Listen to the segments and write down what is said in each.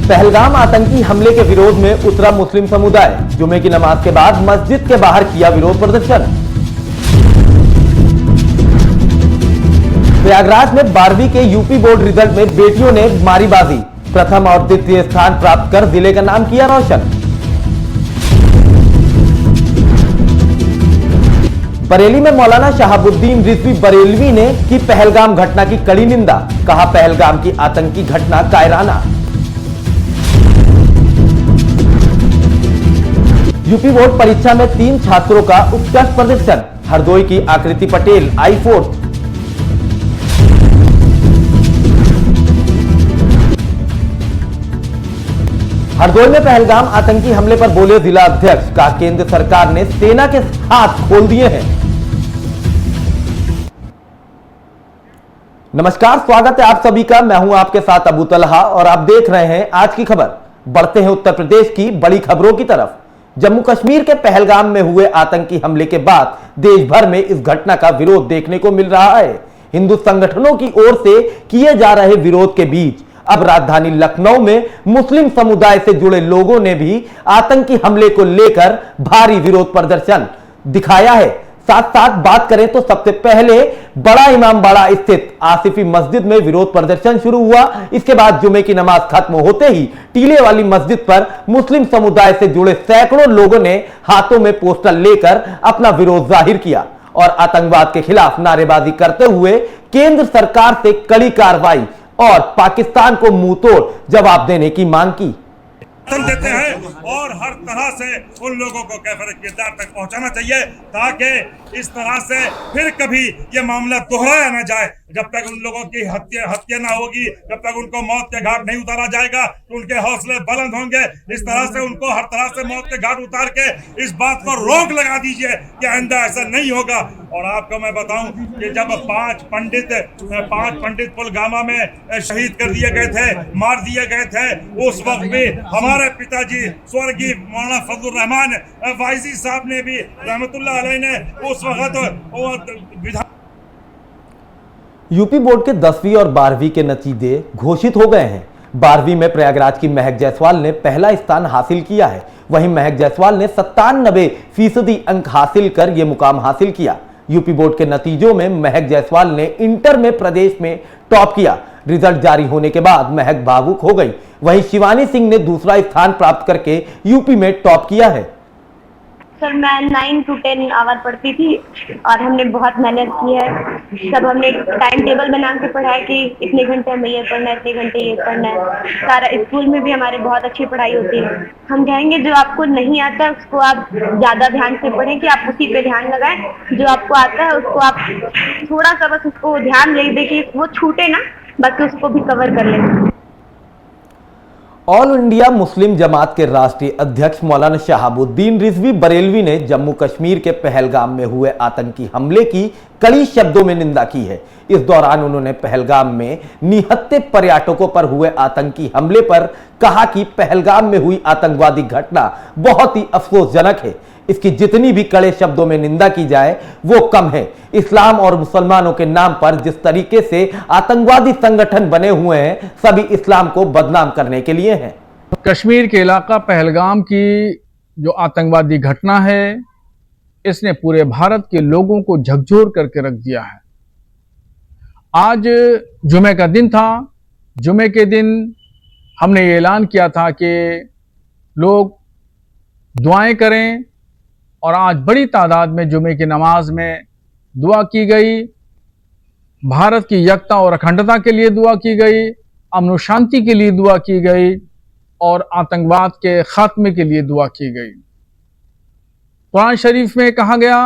पहलगाम आतंकी हमले के विरोध में उतरा मुस्लिम समुदाय। जुमे की नमाज के बाद मस्जिद के बाहर किया विरोध प्रदर्शन। प्रयागराज में 12वीं के यूपी बोर्ड रिजल्ट में बेटियों ने मारी बाजी, प्रथम और द्वितीय स्थान प्राप्त कर जिले का नाम किया रोशन। बरेली में मौलाना शहाबुद्दीन रिजवी बरेलवी ने की पहलगाम घटना की कड़ी निंदा, कहा पहलगाम की आतंकी घटना कायराना। यूपी बोर्ड परीक्षा में 3 छात्रों का उत्कृष्ट प्रदर्शन, हरदोई की आकृति पटेल आई 4th। हरदोई में पहलगाम आतंकी हमले पर बोले जिला अध्यक्ष, कहा केंद्र सरकार ने सेना के हाथ खोल दिए हैं। नमस्कार, स्वागत है आप सभी का। मैं हूं आपके साथ अबू तलहा और आप देख रहे हैं आज की खबर। बढ़ते हैं उत्तर प्रदेश की बड़ी खबरों की तरफ। जम्मू कश्मीर के पहलगाम में हुए आतंकी हमले के बाद देश भर में इस घटना का विरोध देखने को मिल रहा है। हिंदू संगठनों की ओर से किए जा रहे विरोध के बीच अब राजधानी लखनऊ में मुस्लिम समुदाय से जुड़े लोगों ने भी आतंकी हमले को लेकर भारी विरोध प्रदर्शन दिखाया है। साथ साथ बात करें तो सबसे पहले बड़ा इमामबाड़ा स्थित आसिफी मस्जिद में विरोध प्रदर्शन शुरू हुआ। इसके बाद जुमे की नमाज खत्म होते ही टीले वाली मस्जिद पर मुस्लिम समुदाय से जुड़े सैकड़ों लोगों ने हाथों में पोस्टर लेकर अपना विरोध जाहिर किया और आतंकवाद के खिलाफ नारेबाजी करते हुए केंद्र सरकार से कड़ी कार्रवाई और पाकिस्तान को मुंहतोड़ जवाब देने की मांग की। देते हैं और हर तरह से उन लोगों को कैफियत किरदार तक पहुंचाना चाहिए ताकि इस तरह से फिर कभी ये मामला दोहराया ना जाए। जब तक उन लोगों की हत्या ना होगी, जब तक उनको मौत के घाट नहीं उतारा जाएगा तो उनके हौसले बुलंद होंगे। इस तरह से उनको हर तरह से मौत के घाट उतार के इस बात को रोक लगा दीजिए कि आइंदा ऐसा नहीं होगा। और आपको मैं बताऊं कि जब 5 पंडित पुलगामा में शहीद कर दिए गए थे, मार दिए गए थे, उस वक्त भी हमारे पिताजी स्वर्गीय मौलाना फजलुर रहमान वाइजी साहब ने भी रहमतुल्लाह अलैह ने उस वक्त यूपी बोर्ड के 10वीं और 12वीं के नतीजे घोषित हो गए हैं। 12वीं में प्रयागराज की महक जायसवाल ने पहला स्थान हासिल किया है। वहीं महक जायसवाल ने 97% अंक हासिल कर यह मुकाम हासिल किया। यूपी बोर्ड के नतीजों में महक जायसवाल ने इंटर में प्रदेश में टॉप किया। रिजल्ट जारी होने के बाद महक भावुक हो गई। वहीं शिवानी सिंह ने दूसरा स्थान प्राप्त करके यूपी में टॉप किया है। सर मैं 9 to 10 आवर पढ़ती थी और हमने बहुत मेहनत की है। सब हमने टाइम टेबल बना के पढ़ा है कि इतने घंटे हमें ये पढ़ना है, इतने घंटे ये पढ़ना है। सारा स्कूल में भी हमारे बहुत अच्छी पढ़ाई होती है। हम कहेंगे जो आपको नहीं आता है उसको आप ज़्यादा ध्यान से पढ़ें, कि आप उसी पे ध्यान लगाएं। जो आपको आता है उसको आप थोड़ा सा बस उसको ध्यान दे दें कि वो छूटे ना, बाकी उसको भी कवर कर लें। ऑल इंडिया मुस्लिम जमात के राष्ट्रीय अध्यक्ष मौलाना शहाबुद्दीन रिजवी बरेलवी ने जम्मू कश्मीर के पहलगाम में हुए आतंकी हमले की कड़ी शब्दों में निंदा की है। इस दौरान उन्होंने पहलगाम में निहत्थे पर्यटकों पर हुए आतंकी हमले पर कहा कि पहलगाम में हुई आतंकवादी घटना बहुत ही अफसोसजनक है। इसकी जितनी भी कड़े शब्दों में निंदा की जाए वो कम है। इस्लाम और मुसलमानों के नाम पर जिस तरीके से आतंकवादी संगठन बने हुए हैं, सभी इस्लाम को बदनाम करने के लिए हैं। कश्मीर के इलाका पहलगाम की जो आतंकवादी घटना है, इसने पूरे भारत के लोगों को झकझोर करके रख दिया है। आज जुमे का दिन था। जुमे के दिन हमने ये ऐलान किया था कि लोग दुआएं करें और आज बड़ी तादाद में जुमे की नमाज में दुआ की गई। भारत की एकता और अखंडता के लिए दुआ की गई, अमन और शांति के लिए दुआ की गई और आतंकवाद के खात्मे के लिए दुआ की गई। कुरान शरीफ में कहा गया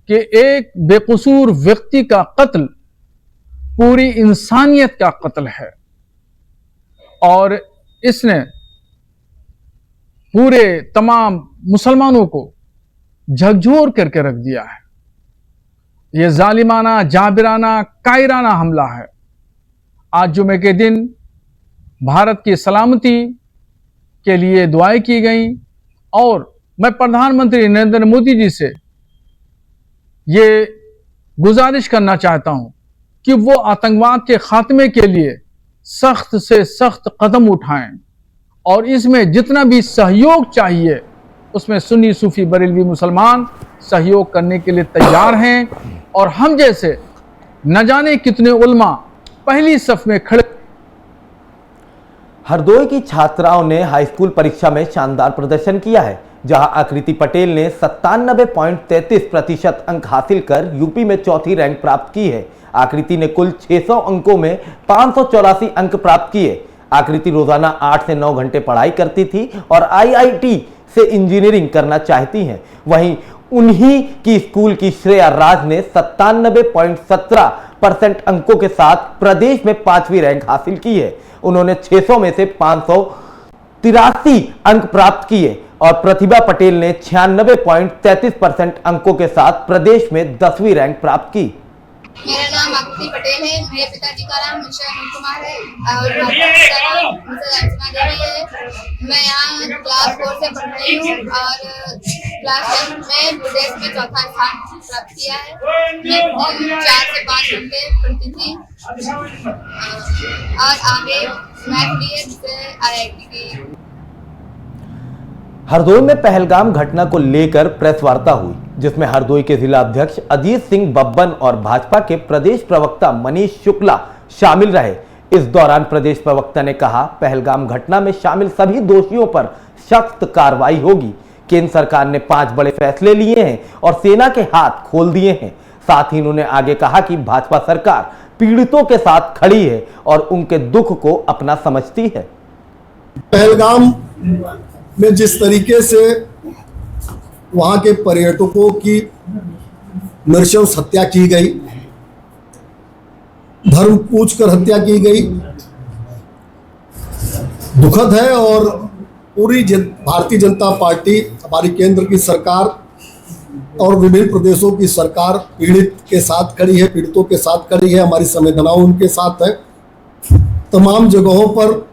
कि एक बेकसूर व्यक्ति का कत्ल पूरी इंसानियत का कत्ल है और इसने पूरे तमाम मुसलमानों को झकझोर करके रख दिया है। यह जालिमाना, जाबिराना, कायराना हमला है। आज जुमे के दिन भारत की सलामती के लिए दुआएं की गई और मैं प्रधानमंत्री नरेंद्र मोदी जी से ये गुजारिश करना चाहता हूं कि वो आतंकवाद के खात्मे के लिए सख्त से सख्त कदम उठाएं और इसमें जितना भी सहयोग चाहिए उसमें सुन्नी, सूफी, बरेलवी मुसलमान सहयोग करने के लिए तैयार हैं और हम जैसे न जाने कितने उलमा पहली सफ में खड़े। हरदोई की छात्राओं ने हाई स्कूल परीक्षा में शानदार प्रदर्शन किया है, जहां आकृति पटेल ने 97.33% अंक हासिल कर यूपी में चौथी रैंक प्राप्त की है। आकृति ने कुल 600 अंकों में 584 अंक प्राप्त किए। आकृति रोजाना 8 से 9 घंटे पढ़ाई करती थी और आईआईटी से इंजीनियरिंग करना चाहती हैं। वहीं उन्हीं की स्कूल की श्रेया राज ने 97.17% अंकों के साथ प्रदेश में 5वीं रैंक हासिल की है। उन्होंने 600 में से 583 अंक प्राप्त किए और प्रतिभा पटेल ने 96.33% अंकों के साथ प्रदेश में 10वीं रैंक प्राप्त की। मेरा नाम आकृति पटेल है। मेरे पिताजी का नाम मुंशी अनिल कुमार है और माता का नाम मिसेस अर्चना देवी है। मैं यहाँ क्लास 4 से पढ़ रही हूँ और क्लास 10 में प्रदेश में चौथा स्थान प्राप्त किया है। मैं 4 से 5 घंटे पढ़ती थी और आगे मैथ लिए जिससे IIT की। हरदोई में पहलगाम घटना को लेकर प्रेस वार्ता हुई, जिसमें हरदोई के जिला अध्यक्ष अजीत सिंह बब्बन और भाजपा के प्रदेश प्रवक्ता मनीष शुक्ला शामिल रहे। इस दौरान प्रदेश प्रवक्ता ने कहा, पहलगाम घटना में शामिल सभी दोषियों पर सख्त कार्रवाई होगी। केंद्र सरकार ने 5 बड़े फैसले लिए हैं और सेना के हाथ खोल दिए हैं। साथ ही उन्होंने आगे कहा कि भाजपा सरकार पीड़ितों के साथ खड़ी है और उनके दुख को अपना समझती है। पहलगाम में जिस तरीके से वहां के पर्यटकों की नृशंस हत्या की गई, धर्म पूछकर हत्या की गई, दुखद है। और पूरी भारतीय जनता पार्टी, हमारी केंद्र की सरकार और विभिन्न प्रदेशों की सरकार पीड़ित के साथ खड़ी है, पीड़ितों के साथ खड़ी है। हमारी संवेदनाएं उनके साथ है। तमाम जगहों पर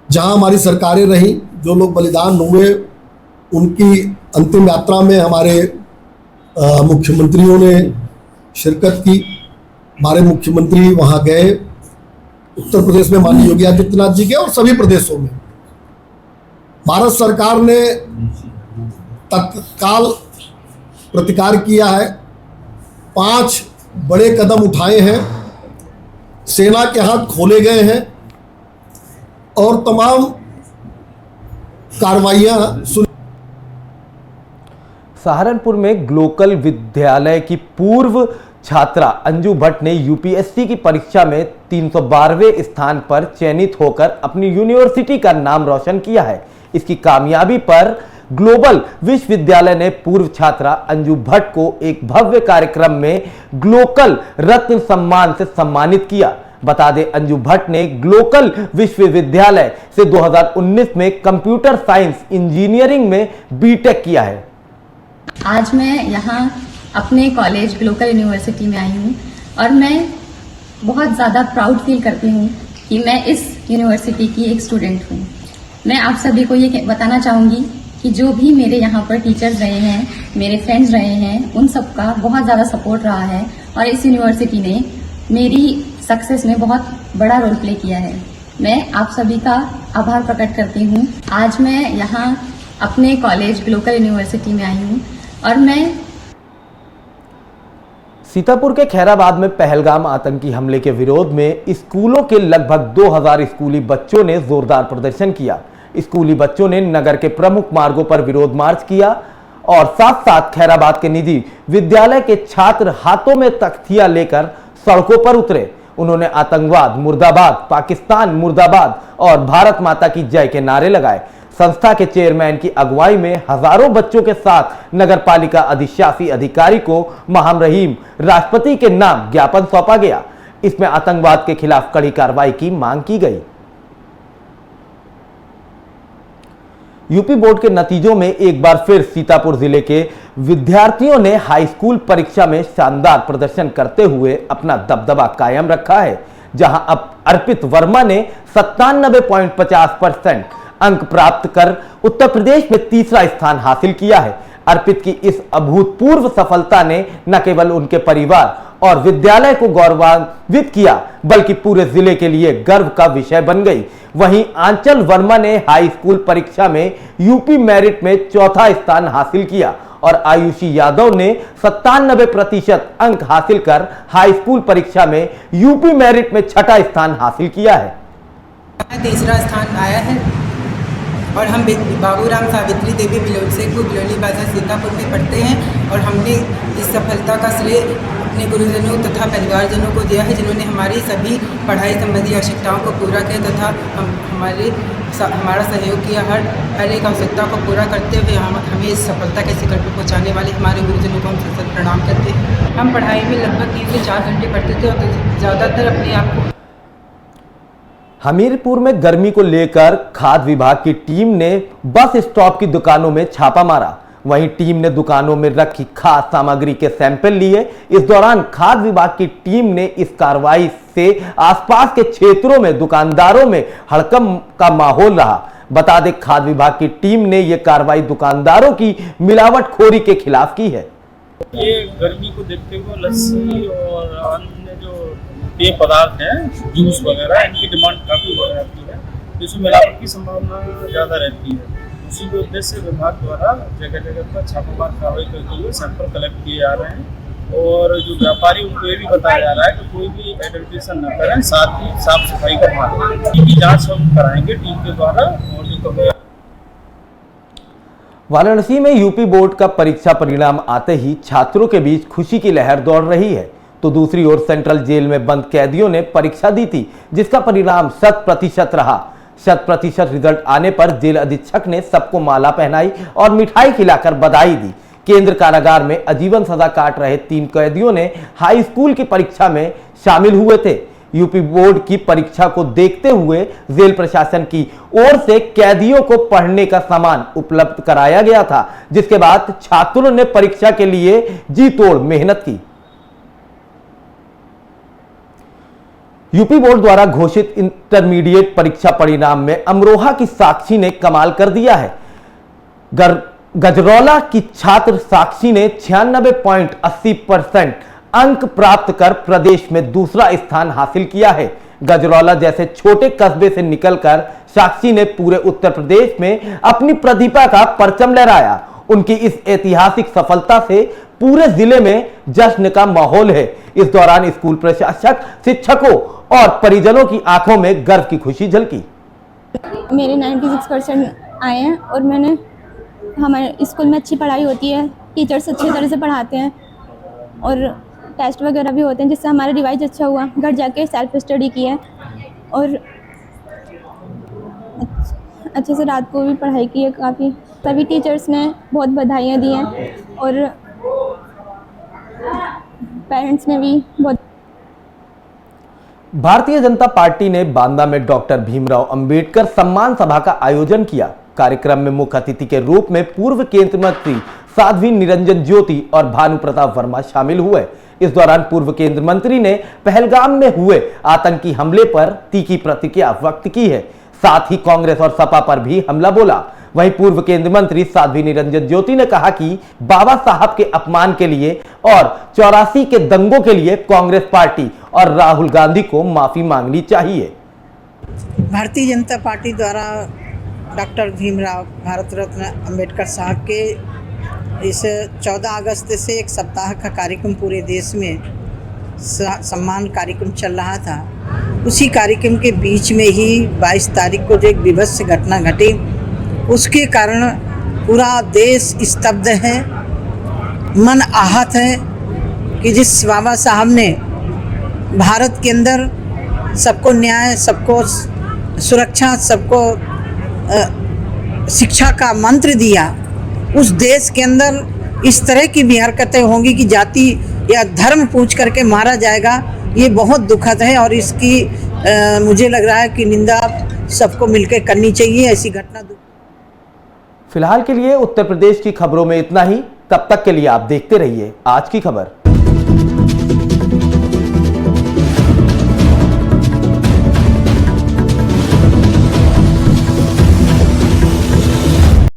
जहां हमारी सरकारें रहीं, जो लोग बलिदान हुए, उनकी अंतिम यात्रा में हमारे मुख्यमंत्रियों ने शिरकत की। हमारे मुख्यमंत्री वहां गए, उत्तर प्रदेश में माननीय योगी आदित्यनाथ जी गए और सभी प्रदेशों में भारत सरकार ने तत्काल प्रतिकार किया है। 5 बड़े कदम उठाए हैं, सेना के हाथ खोले गए हैं और तमाम कार्रवाइयां। सहारनपुर में ग्लोकल विद्यालय की पूर्व छात्रा अंजू भट्ट ने यूपीएससी की परीक्षा में 312वें स्थान पर चयनित होकर अपनी यूनिवर्सिटी का नाम रोशन किया है। इसकी कामयाबी पर ग्लोबल विश्वविद्यालय ने पूर्व छात्रा अंजू भट्ट को एक भव्य कार्यक्रम में ग्लोकल रत्न सम्मान से सम्मानित किया। बता दें, अंजू भट्ट ने ग्लोकल विश्वविद्यालय से 2019 में कंप्यूटर साइंस इंजीनियरिंग में बीटेक किया है। आज मैं यहाँ अपने कॉलेज ग्लोकल यूनिवर्सिटी में आई हूँ और मैं बहुत ज़्यादा प्राउड फील करती हूँ कि मैं इस यूनिवर्सिटी की एक स्टूडेंट हूँ। मैं आप सभी को ये बताना चाहूँगी कि जो भी मेरे यहाँ पर टीचर्स रहे हैं, मेरे फ्रेंड्स रहे हैं, उन सब का बहुत ज़्यादा सपोर्ट रहा है और इस यूनिवर्सिटी ने मेरी सक्सेस में बहुत बड़ा रोल प्ले किया है। मैं आप सभी का आभार प्रकट करती हूँ। आज मैं यहाँ अपने कॉलेज ग्लोकल यूनिवर्सिटी में आई हूँ और मैं सीतापुर के खैराबाद में पहलगाम आतंकी हमले के विरोध में स्कूलों के लगभग 2000 स्कूली बच्चों ने जोरदार प्रदर्शन किया। स्कूली बच्चों ने नगर के प्रमुख मार्गों पर विरोध मार्च किया और साथ साथ खैराबाद के निजी विद्यालय के छात्र हाथों में तख्तियां लेकर सड़कों पर उतरे। उन्होंने आतंकवाद मुर्दाबाद, पाकिस्तान मुर्दाबाद और भारत माता की जय के नारे लगाए। संस्था के चेयरमैन की अगुवाई में हजारों बच्चों के साथ नगरपालिका अधिशासी अधिकारी को महम रहीम राष्ट्रपति के नाम ज्ञापन सौंपा गया। इसमें आतंकवाद के खिलाफ कड़ी कार्रवाई की मांग की गई। यूपी बोर्ड के नतीजों में एक बार फिर सीतापुर जिले के विद्यार्थियों ने हाई स्कूल परीक्षा में शानदार प्रदर्शन करते हुए अपना दबदबा कायम रखा है, जहां अब अर्पित वर्मा ने 97.50% अंक प्राप्त कर उत्तर प्रदेश में तीसरा स्थान हासिल किया है। अर्पित की इस अभूतपूर्व सफलता ने न केवल उनके परिवार और विद्यालय को गौरवान्वित किया बल्कि पूरे जिले के लिए गर्व का विषय बन गई। वहीं आंचल वर्मा ने हाई स्कूल परीक्षा में यूपी मेरिट में चौथा स्थान हासिल किया और आयुषी यादव ने 97% अंक हासिल कर हाई स्कूल परीक्षा में यूपी मेरिट में छठा स्थान हासिल किया है। तीसरा स्थान आया है और हम बाबूराम सावित्री देवी बिलोली बाजार सीतापुर में पढ़ते हैं और हमने इस सफलता का श्रेय अपने गुरुजनों तथा परिवारजनों को दिया है, जिन्होंने हमारी सभी पढ़ाई संबंधी आवश्यकताओं को पूरा किया तथा हमारा सहयोग किया। हर एक आवश्यकता को पूरा करते हुए हमें इस सफलता के शिखर पर पहुंचाने वाले हमारे गुरुजनों को हम सतत प्रणाम करते हैं। हम पढ़ाई में लगभग 3 से 4 घंटे पढ़ते थे और ज़्यादातर अपने आप को। हमीरपुर में गर्मी को लेकर खाद्य विभाग की टीम ने बस स्टॉप की दुकानों में छापा मारा। वहीं टीम ने दुकानों में रखी खाद्य सामग्री के सैंपल लिए। इस दौरान खाद्य विभाग की टीम ने इस कार्रवाई से आसपास के क्षेत्रों में दुकानदारों में हड़कंप का माहौल रहा। बता दें, खाद्य विभाग की टीम ने यह कार्रवाई दुकानदारों की मिलावटखोरी के खिलाफ की है। ये गर्मी को देखते हुए लस्सी और अन्य जो पेय पदार्थ हैं, जूस वगैरह, इनकी डिमांड काफ़ी बढ़ जाती है, जिसमें मिलावट की संभावना ज़्यादा रहती है। उसी के उद्देश्य से विभाग द्वारा जगह जगह पर छापामार कार्रवाई करते हुए सैंपल कलेक्ट किए जा रहे हैं और जो व्यापारी उनको ये भी बताया जा रहा है कि कोई भी आइडेंटिफिकेशन न करें, साथ ही साफ सफाई का ध्यान रखें। इनकी जाँच हम कराएंगे टीम के द्वारा। और जो वाराणसी में यूपी बोर्ड का परीक्षा परिणाम आते ही छात्रों के बीच खुशी की लहर दौड़ रही है, तो दूसरी ओर सेंट्रल जेल में बंद कैदियों ने परीक्षा दी थी, जिसका परिणाम 100% रहा। 100% रिजल्ट आने पर जेल अधीक्षक ने सबको माला पहनाई और मिठाई खिलाकर बधाई दी। केंद्र कारागार में आजीवन सजा काट रहे 3 कैदियों ने हाई स्कूल की परीक्षा में शामिल हुए थे। यूपी बोर्ड की परीक्षा को देखते हुए जेल प्रशासन की ओर से कैदियों को पढ़ने का सामान उपलब्ध कराया गया था, जिसके बाद छात्रों ने परीक्षा के लिए जी तोड़ मेहनत की। यूपी बोर्ड द्वारा घोषित इंटरमीडिएट परीक्षा परिणाम में अमरोहा की साक्षी ने कमाल कर दिया है। गजरौला की छात्र साक्षी ने 96.80% अंक प्राप्त कर प्रदेश में दूसरा स्थान हासिल किया है। गजरौला जैसे छोटे कस्बे से निकलकर साक्षी ने पूरे उत्तर प्रदेश में अपनी प्रतिभा का परचम लहराया। उनकी इस ऐतिहासिक सफलता से पूरे जिले में जश्न का माहौल है। इस दौरान स्कूल प्रशासक, शिक्षकों और परिजनों की आंखों में गर्व की खुशी झलकी। मेरे 96% आए हैं और हमारे स्कूल में अच्छी पढ़ाई होती है, टीचर्स अच्छी तरह से पढ़ाते हैं और टेस्ट वगैरह भी होते हैं, जिससे हमारा रिवाइज अच्छा हुआ। घर जाके सेल्फ स्टडी की है और अच्छे से रात को भी पढ़ाई की है। काफ़ी सभी टीचर्स ने बहुत बधाइयाँ दी हैं और पेरेंट्स ने भी बहुत। भारतीय जनता पार्टी ने बांदा में डॉक्टर भीमराव अंबेडकर सम्मान सभा का आयोजन किया। कार्यक्रम में मुख्य अतिथि के रूप में पूर्व केंद्रीय मंत्री साध्वी निरंजन ज्योति और भानु प्रताप वर्मा शामिल हुए। इस दौरान पूर्व केंद्रीय मंत्री ने पहलगाम में हुए आतंकी हमले पर तीखी प्रतिक्रिया व्यक्त की है। साथ ही कांग्रेस और सपा पर भी हमला बोला। वहीं पूर्व केंद्रीय मंत्री साध्वी निरंजन ज्योति ने कहा कि बाबा साहब के अपमान के लिए और 84 के दंगों के लिए कांग्रेस पार्टी और राहुल गांधी को माफी मांगनी चाहिए। भारतीय जनता पार्टी द्वारा डॉक्टर भीमराव भारत रत्न अंबेडकर साहब के इस 14 अगस्त से एक सप्ताह का कार्यक्रम पूरे देश में सम्मान कार्यक्रम चल रहा था। उसी कार्यक्रम के बीच में ही 22 तारीख को जो एक विभत्स घटना घटी, उसके कारण पूरा देश स्तब्ध है, मन आहत है कि जिस बाबा साहब ने भारत के अंदर सबको न्याय, सबको सुरक्षा, सबको शिक्षा का मंत्र दिया, उस देश के अंदर इस तरह की भी हरकतें होंगी कि जाति या धर्म पूछ करके मारा जाएगा, ये बहुत दुखद है और इसकी मुझे लग रहा है कि निंदा सबको मिलकर करनी चाहिए। ऐसी घटना फिलहाल के लिए उत्तर प्रदेश की खबरों में इतना ही। तब तक के लिए आप देखते रहिए आज की खबर।